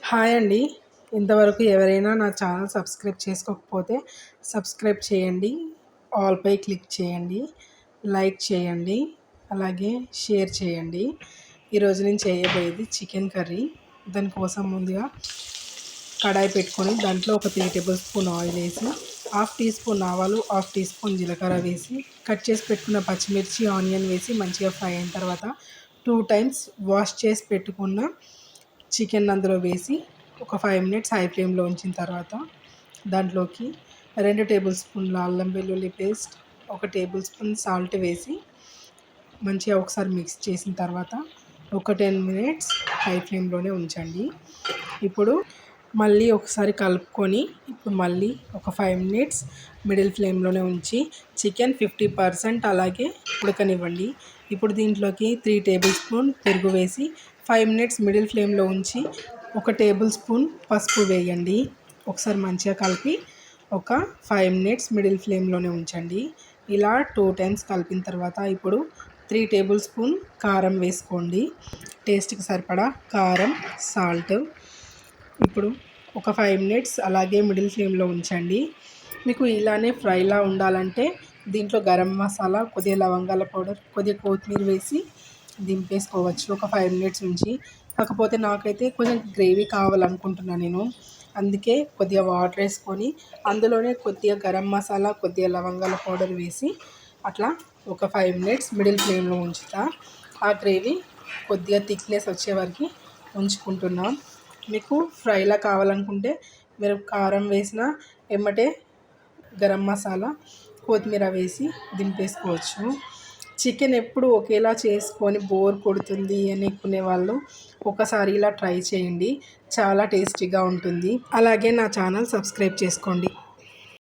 Hi అండి. ఇంతవరకు ఎవరైనా నా ఛానల్ సబ్స్క్రైబ్ చేసుకోకపోతే సబ్స్క్రైబ్ చేయండి. ఆల్‌పై క్లిక్ చేయండి. లైక్ చేయండి. అలాగే షేర్ చేయండి. ఈరోజు నేను చేయబోయేది చికెన్ కర్రీ. దానికోసం ముందుగా కడాయి పెట్టుకొని దాంట్లో ఒక 3 టేబుల్ స్పూన్ ఆయిల్ వేసి, హాఫ్ టీ స్పూన్ ఆవాలు, హాఫ్ టీ స్పూన్ జీలకర్ర వేసి, కట్ చేసి పెట్టుకున్న పచ్చిమిర్చి, ఆనియన్ వేసి మంచిగా ఫ్రై అయిన తర్వాత 2 టైమ్స్ వాష్ చేసి పెట్టుకున్న చికెన్ అందులో వేసి ఒక 5 మినిట్స్ హై ఫ్లేమ్లో ఉంచిన తర్వాత దాంట్లోకి 2 టేబుల్ స్పూన్ల అల్లం వెల్లుల్లి పేస్ట్, 1 టేబుల్ స్పూన్ సాల్ట్ వేసి మంచిగా ఒకసారి మిక్స్ చేసిన తర్వాత ఒక 10 మినిట్స్ హై ఫ్లేమ్లోనే ఉంచండి. ఇప్పుడు మళ్ళీ ఒకసారి కలుపుకొని మళ్ళీ ఒక 5 మినిట్స్ మిడిల్ ఫ్లేమ్లోనే ఉంచి చికెన్ 50% అలాగే ఉడకనివ్వండి. ఇప్పుడు దీంట్లోకి 3 టేబుల్ స్పూన్ పెరుగు వేసి 5 మినిట్స్ మిడిల్ ఫ్లేమ్లో ఉంచి 1 టేబుల్ స్పూన్ పసుపు వేయండి. ఒకసారి మంచిగా కలిపి ఒక 5 మినిట్స్ మిడిల్ ఫ్లేమ్లోనే ఉంచండి. ఇలా 2 టైమ్స్ కలిపిన తర్వాత ఇప్పుడు 3 టేబుల్ స్పూన్ కారం వేసుకోండి. టేస్ట్కి సరిపడా కారం, సాల్ట్. ఇప్పుడు ఒక 5 మినిట్స్ అలాగే మిడిల్ ఫ్లేమ్లో ఉంచండి. మీకు ఇలానే ఫ్రైలా ఉండాలంటే దీంట్లో గరం మసాలా, కొద్దిగా లవంగాల పౌడర్, కొద్దిగా కొత్తిమీర వేసి దింపేసుకోవచ్చు ఒక 5 మినిట్స్ ఉంచి. కాకపోతే నాకైతే కొంచెం గ్రేవీ కావాలనుకుంటున్నాను నేను. అందుకే కొద్దిగా వాటర్ వేసుకొని అందులోనే కొద్దిగా గరం మసాలా, కొద్దిగా లవంగాల పౌడర్ వేసి అట్లా ఒక 5 మినిట్స్ మిడిల్ ఫ్లేమ్లో ఉంచుతా. ఆ గ్రేవీ కొద్దిగా థిక్నెస్ వచ్చే వరకు ఉంచుకుంటున్నాం. మీకు ఫ్రైలా కావాలనుకుంటే మీరు కారం వేసిన ఎమ్మటే గరం మసాలా, కొత్తిమీర వేసి దింపేసుకోవచ్చు. చికెన్ ఎప్పుడు ఒకేలా చేసుకొని బోర్ కొడుతుంది అనుకునే వాళ్ళు ఒకసారి ఇలా ట్రై చేయండి. చాలా టేస్టీగా ఉంటుంది. అలాగే నా ఛానల్ సబ్స్క్రైబ్ చేసుకోండి.